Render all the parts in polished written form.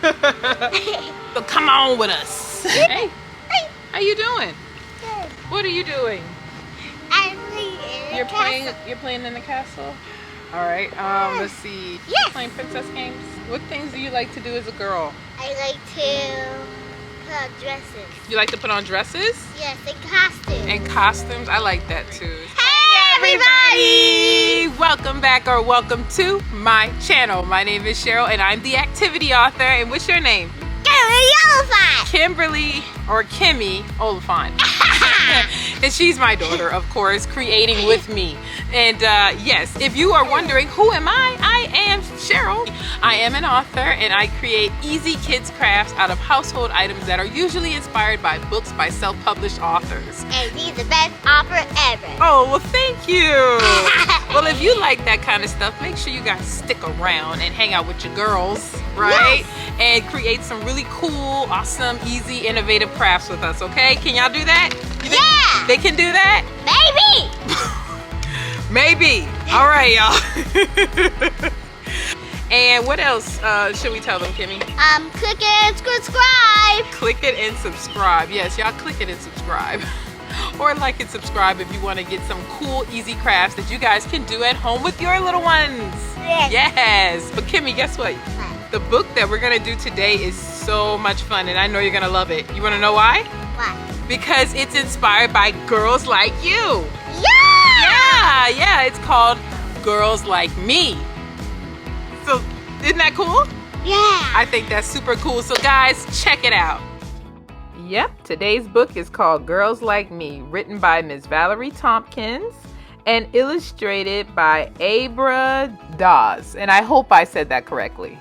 So come on with us. Hey, how you doing? Good. What are you doing? I'm playing. You're playing in the castle? All right. Let's see. Yes. Playing princess games. What things do you like to do as a girl? I like to put on dresses. You like to put on dresses? Yes, and costumes. And costumes? I like that too. Hey everybody! Welcome back or welcome to my channel. My name is Cheryl and I'm the activity author. And what's your name? Kimberly or Kimmy Oliphant. And she's my daughter, of course, creating with me. And yes, if you are wondering who am I am Cheryl. I am an author and I create easy kids crafts out of household items that are usually inspired by books by self-published authors. And he's the best author ever. Oh, well, thank you. Well, if you like that kind of stuff, make sure you guys stick around and hang out with your girls, right? Yes. And create some really cool, awesome, easy, innovative crafts with us, okay? Can y'all do that? Yeah! They can do that? Maybe! Maybe. All right, y'all. And what else should we tell them, Kimmy? Click it and subscribe. Click it and subscribe. Yes, y'all click it and subscribe. Or like and subscribe if you want to get some cool, easy crafts that you guys can do at home with your little ones. Yes. Yes. But Kimmy, guess what? The book that we're going to do today is so much fun, and I know you're going to love it. You want to know why? Why? Because it's inspired by girls like you. Yeah! Yeah. It's called Girls Like Me. So, isn't that cool? Yeah. I think that's super cool. So guys, check it out. Yep, today's book is called Girls Like Me, written by Ms. Valerie Thompkins and illustrated by Abira. And I hope I said that correctly.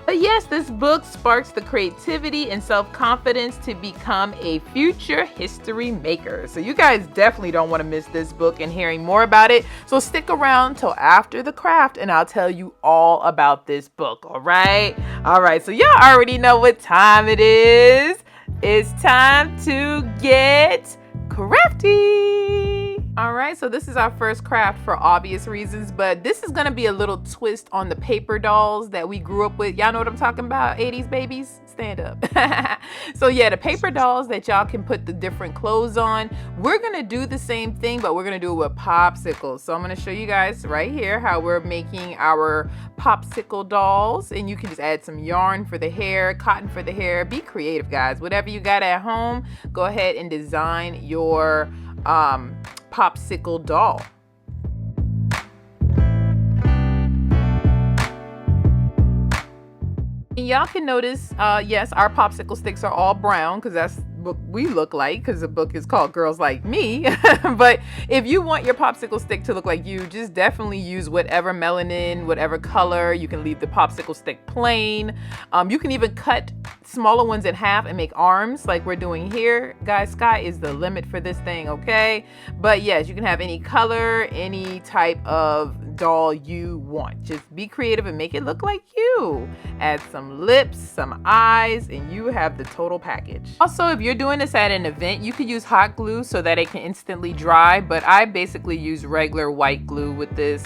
But yes, this book sparks the creativity and self-confidence to become a future history maker. So you guys definitely don't want to miss this book and hearing more about it. So stick around till after the craft and I'll tell you all about this book, all right? All right, so y'all already know what time it is. It's time to get crafty. All right, so this is our first craft for obvious reasons, but this is gonna be a little twist on the paper dolls that we grew up with. Y'all know what I'm talking about, 80s babies? Stand up. So yeah, the paper dolls that y'all can put the different clothes on. We're gonna do the same thing, but we're gonna do it with popsicles. So I'm gonna show you guys right here how we're making our popsicle dolls, and you can just add some yarn for the hair, cotton for the hair. Be creative, guys. Whatever you got at home, go ahead and design your popsicle doll. And y'all can notice, yes, our popsicle sticks are all brown because that's what we look like, because the book is called Girls Like Me. But if you want your popsicle stick to look like you, just definitely use whatever melanin, whatever color. You can leave the popsicle stick plain. You can even cut smaller ones in half and make arms like we're doing here. Guys, sky is the limit for this thing, okay? But yes, you can have any color, any type of doll you want. Just be creative and make it look like you. Add some lips, some eyes, and you have the total package. Also, if you're doing this at an event, you could use hot glue so that it can instantly dry, but I basically use regular white glue with this.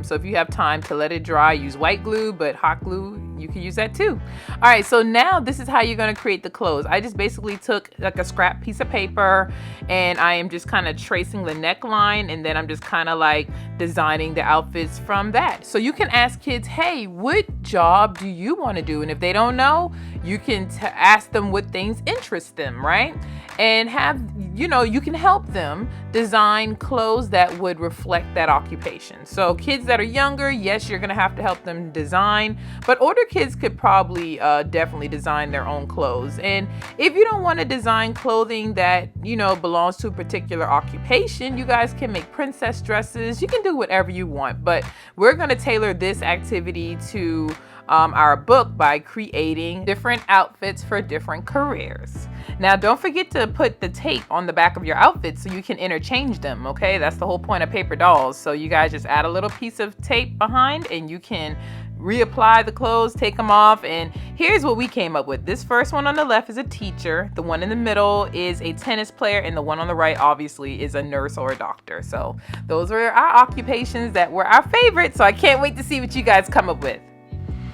So if you have time to let it dry, use white glue, but hot glue, you can use that too. All right, so now this is how you're gonna create the clothes. I just basically took like a scrap piece of paper and I am just kind of tracing the neckline, and then I'm just kind of like designing the outfits from that. So you can ask kids, hey, what job do you want to do? And if they don't know, you can ask them what things interest them, right? And have, you can help them design clothes that would reflect that occupation. So kids that are younger, yes, you're gonna have to help them design, but older kids could probably definitely design their own clothes. And if you don't want to design clothing that, belongs to a particular occupation, you guys can make princess dresses. You can do whatever you want, but we're gonna tailor this activity to our book by creating different outfits for different careers. Now, don't forget to put the tape on the back of your outfit so you can interchange them, okay? That's the whole point of paper dolls. So you guys just add a little piece of tape behind and you can reapply the clothes, take them off, and here's what we came up with. This first one on the left is a teacher, the one in the middle is a tennis player, and the one on the right obviously is a nurse or a doctor. So those were our occupations that were our favorites, so I can't wait to see what you guys come up with.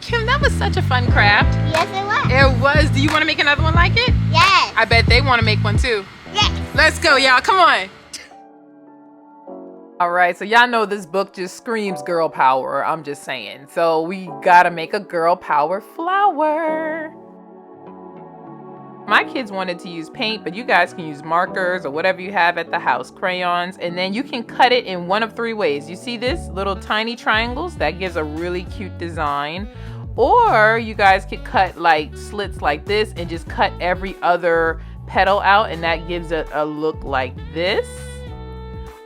Kim, that was such a fun craft. Yes, it was. It was. Do you want to make another one like it? Yes. I bet they want to make one too. Yes. Let's go, y'all. Come on. All right, so y'all know this book just screams girl power. I'm just saying. So we gotta make a girl power flower. My kids wanted to use paint, but you guys can use markers or whatever you have at the house, crayons, and then you can cut it in one of three ways. You see this little tiny triangles? That gives a really cute design. Or you guys could cut like slits like this and just cut every other petal out, and that gives it a look like this.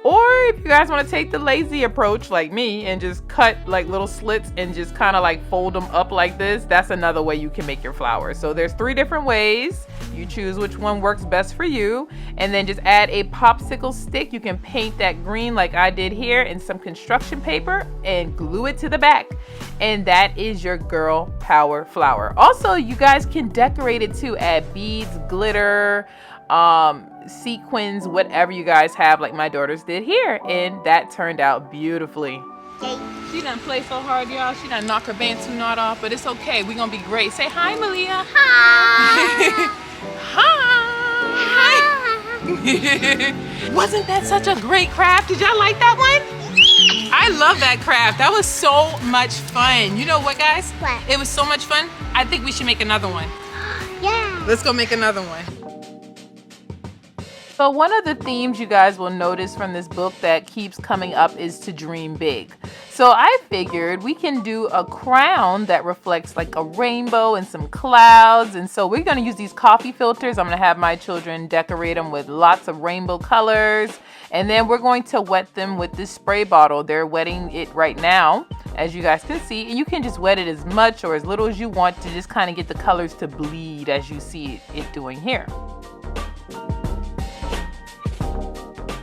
Or if you guys want to take the lazy approach like me and just cut like little slits and just kind of like fold them up like this, that's another way you can make your flowers. So there's three different ways. You choose which one works best for you, and then just add a popsicle stick. You can paint that green like I did here in some construction paper and glue it to the back. And that is your girl power flower. Also, you guys can decorate it too. Add beads, glitter, sequins, whatever you guys have, like my daughters did here, and that turned out beautifully. She done play so hard, y'all. She done knock her bantu knot off, but it's okay. We're gonna be great. Say hi, Malia. Hi. Hi. Wasn't that such a great craft? Did y'all like that one? I love that craft. That was so much fun. You know what, guys? What? It was so much fun. I think we should make another one. Yeah. Let's go make another one. So one of the themes you guys will notice from this book that keeps coming up is to dream big. So I figured we can do a crown that reflects like a rainbow and some clouds. And so we're going to use these coffee filters. I'm going to have my children decorate them with lots of rainbow colors. And then we're going to wet them with this spray bottle. They're wetting it right now, as you guys can see. And you can just wet it as much or as little as you want to just kind of get the colors to bleed as you see it doing here.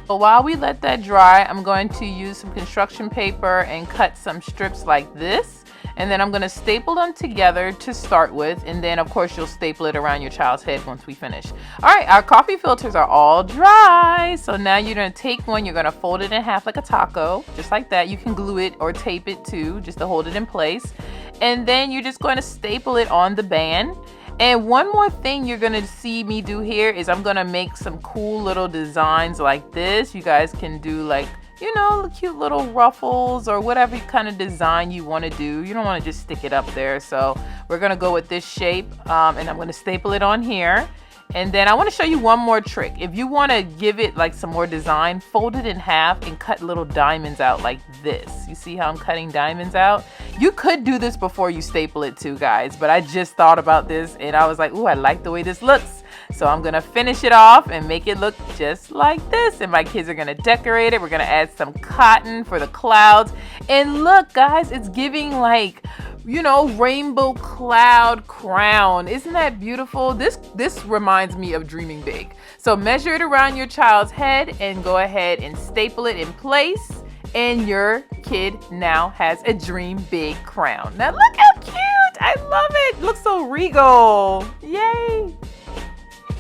So while we let that dry, I'm going to use some construction paper and cut some strips like this. And then I'm going to staple them together to start with. And then, of course, you'll staple it around your child's head once we finish. All right, our coffee filters are all dry. So now you're going to take one. You're going to fold it in half like a taco, just like that. You can glue it or tape it too, just to hold it in place. And then you're just going to staple it on the band. And one more thing you're gonna see me do here is I'm gonna make some cool little designs like this. You guys can do like, you know, cute little ruffles or whatever kind of design you want to do. You don't want to just stick it up there. So we're gonna go with this shape, and I'm gonna staple it on here. And then I want to show you one more trick. If you want to give it like some more design, fold it in half and cut little diamonds out like this. You see how I'm cutting diamonds out? You could do this before you staple it too, guys, but I just thought about this and I was like, ooh, I like the way this looks. So I'm gonna finish it off and make it look just like this. And my kids are gonna decorate it. We're gonna add some cotton for the clouds. And look, guys, it's giving like, you know, rainbow cloud crown. Isn't that beautiful? This reminds me of dreaming big. So measure it around your child's head and go ahead and staple it in place. And your kid now has a dream big crown. Now look how cute. I love it. It looks so regal. Yay.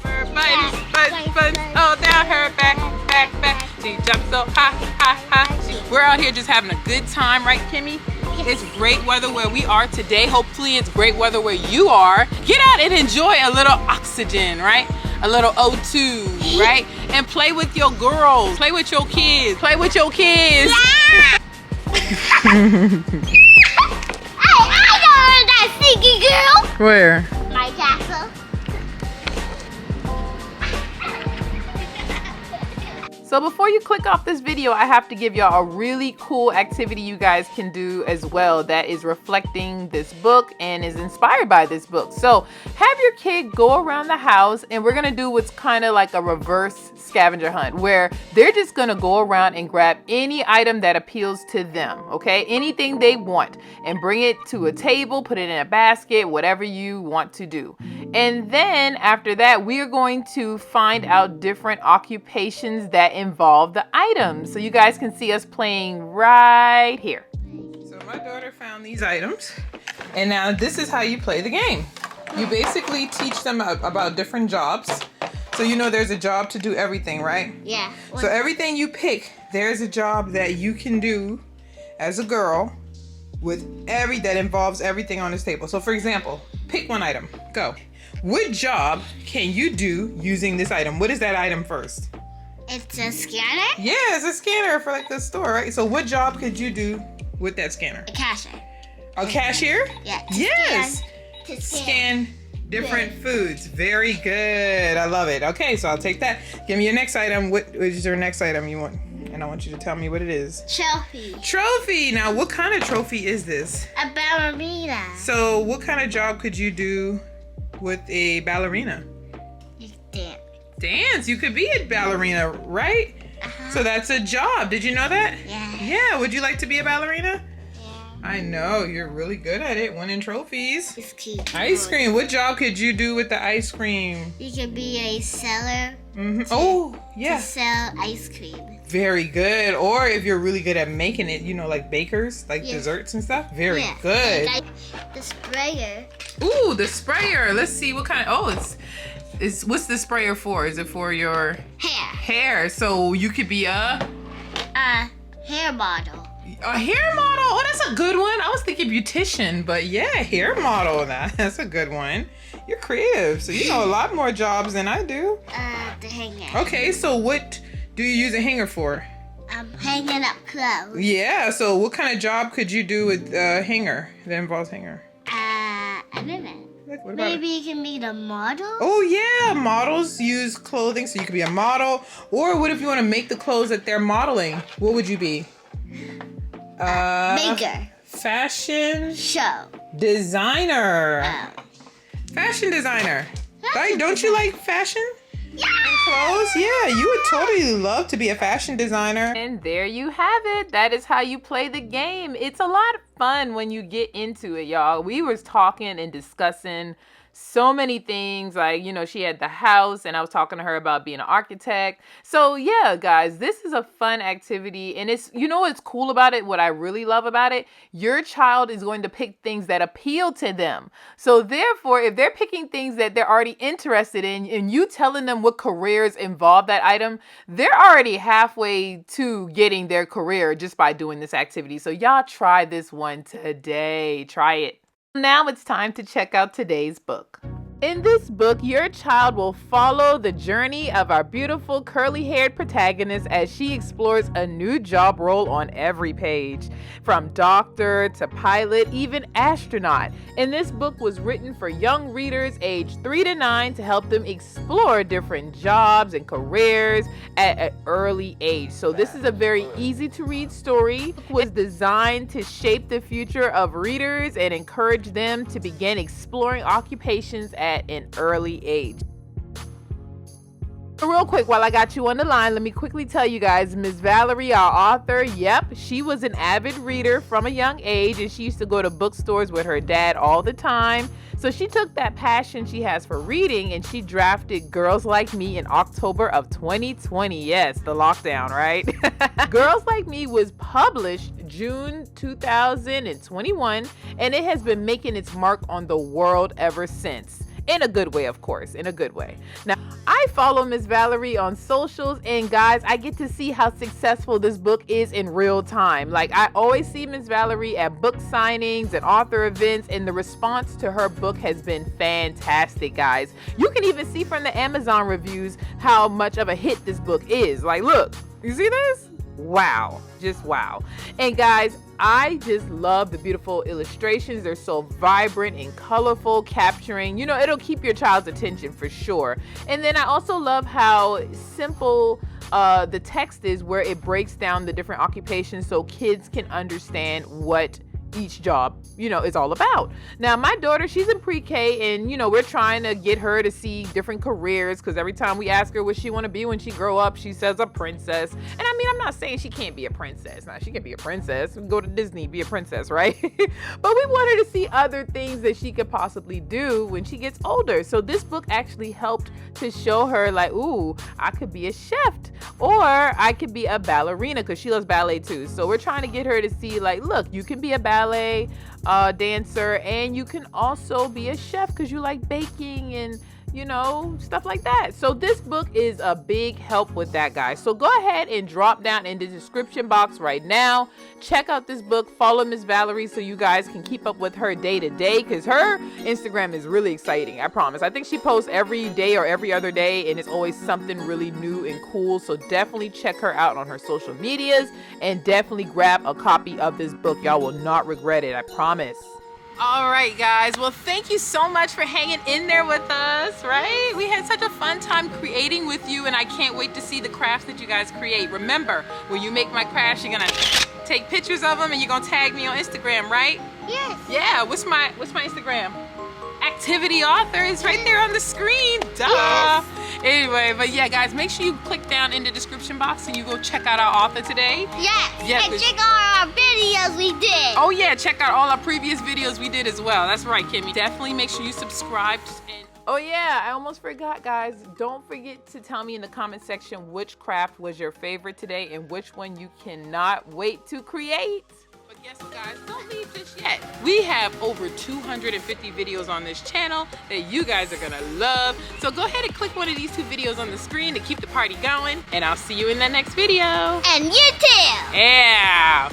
Her buttons, all down her back. She jumps so high. We're out here just having a good time, right, Kimmy? It's great weather where we are today. Hopefully it's great weather where you are. Get out and enjoy a little oxygen, right? A little O2, right? And play with your girls. Play with your kids. Play with your kids. Yeah. I know that sneaky girl. Where? My castle. So before you click off this video, I have to give y'all a really cool activity you guys can do as well that is reflecting this book and is inspired by this book. So have your kid go around the house and we're gonna do what's kind of like a reverse scavenger hunt where they're just gonna go around and grab any item that appeals to them, okay? Anything they want and bring it to a table, put it in a basket, whatever you want to do. And then after that, we are going to find out different occupations that involve the items. So you guys can see us playing right here. So my daughter found these items and now this is how you play the game. You basically teach them about different jobs. So you know there's a job to do everything, right? Yeah. So everything you pick, there's a job that you can do as a girl that involves everything on this table. So for example, pick one item. Go. What job can you do using this item? What is that item first? It's a scanner? Yeah, it's a scanner for like the store, right? So what job could you do with that scanner? A cashier. A cashier? Yeah. Yes. To Scan different foods. Very good. I love it. Okay, so I'll take that. Give me your next item. What is your next item you want? And I want you to tell me what it is. Trophy. Trophy. Now, what kind of trophy is this? A ballerina. So, what kind of job could you do with a ballerina? You dance. Dance. You could be a ballerina, right? Uh-huh. So that's a job. Did you know that? Yeah. Yeah. Would you like to be a ballerina? Yeah. I know. You're really good at it. Winning trophies. It's cute. Ice cream. What job could you do with the ice cream? You could be a seller. Mm-hmm. Oh, yeah. To sell ice cream. Very good. Or if you're really good at making it, you know, like bakers, like desserts and stuff. Very good. Like the sprayer. Ooh, the sprayer. Let's see what kind of. Oh, it's what's the sprayer for? Is it for your hair? So you could be a hair model. A hair model. Oh, that's a good one. I was thinking beautician, but yeah, hair model. That's a good one. You're creative, so you know a lot more jobs than I do. The hanger. Okay, so what do you use a hanger for? Hanging up clothes. Yeah, so what kind of job could you do with a hanger that involves hanger? I don't know. What about Maybe you can be the model? Oh, yeah. Models use clothing, so you could be a model. Or what if you want to make the clothes that they're modeling? What would you be? Maker. Fashion Show. designer. Oh. Fashion designer. Right? Don't you like fashion? Yeah. Clothes? Yeah, you would totally love to be a fashion designer. And there you have it. That is how you play the game. It's a lot of fun when you get into it, y'all. We was talking and discussing so many things, like, you know, she had the house and I was talking to her about being an architect. So yeah, guys, this is a fun activity, and it's, you know, what's cool about it, what I really love about it, your child is going to pick things that appeal to them. So therefore, if they're picking things that they're already interested in and you telling them what careers involve that item, they're already halfway to getting their career just by doing this activity. So y'all try this one today. Try it. Now it's time to check out today's book. In this book, your child will follow the journey of our beautiful curly-haired protagonist as she explores a new job role on every page, from doctor to pilot, even astronaut. And this book was written for young readers aged 3 to 9 to help them explore different jobs and careers at an early age. So this is a very easy to read story. It was designed to shape the future of readers and encourage them to begin exploring occupations at an early age. Real quick, while I got you on the line, let me quickly tell you guys, Miss Valerie, our author, yep, she was an avid reader from a young age, and she used to go to bookstores with her dad all the time. So she took that passion she has for reading and she drafted Girls Like Me in October of 2020. Yes, the lockdown, right? Girls Like Me was published June 2021, and it has been making its mark on the world ever since. In a good way, of course, in a good way. Now, I follow Miss Valerie on socials, and guys, I get to see how successful this book is in real time. Like, I always see Miss Valerie at book signings and author events, and the response to her book has been fantastic, guys. You can even see from the Amazon reviews how much of a hit this book is. Like, look, you see this? Wow, just wow. And guys, I just love the beautiful illustrations. They're so vibrant and colorful, capturing, you know, it'll keep your child's attention for sure. And then I also love how simple the text is, where it breaks down the different occupations so kids can understand what each job, you know, is all about. Now, my daughter, she's in pre-K, and, you know, we're trying to get her to see different careers, because every time we ask her what she want to be when she grow up, she says a princess. And I mean, I'm not saying she can't be a princess. Now, she can be a princess. We can go to Disney, be a princess, right? But we want her to see other things that she could possibly do when she gets older. So this book actually helped to show her, like, ooh, I could be a chef, or I could be a ballerina, because she loves ballet too. So we're trying to get her to see, like, look, you can be a ballet dancer, and you can also be a chef because you like baking and, you know, stuff like that. So this book is a big help with that, guys. So go ahead and drop down in the description box right now. Check out this book. Follow Miss Valerie so you guys can keep up with her day to day, because her Instagram is really exciting, I promise. I think she posts every day or every other day, and it's always something really new and cool. So definitely check her out on her social medias, and definitely grab a copy of this book. Y'all will not regret it, I promise. All right, guys. Well, thank you so much for hanging in there with us, right? We had such a fun time creating with you, and I can't wait to see the crafts that you guys create. Remember, when you make my crafts, you're gonna take pictures of them and you're gonna tag me on Instagram, right? Yes. Yeah. What's my Instagram? Activity Author is right there on the screen. Duh. Yes. Anyway, but yeah, guys, make sure you click down in the description box and you go check out our author today. Yes. Yeah, And check out our videos we did. Oh yeah, check out all our previous videos we did as well. That's right, Kimmy. Definitely make sure you subscribe. Oh yeah, I almost forgot, guys. Don't forget to tell me in the comment section which craft was your favorite today and which one you cannot wait to create. But guess what, guys? Don't leave just yet. We have over 250 videos on this channel that you guys are gonna love. So go ahead and click one of these 2 videos on the screen to keep the party going. And I'll see you in the next video. And you too. Yeah.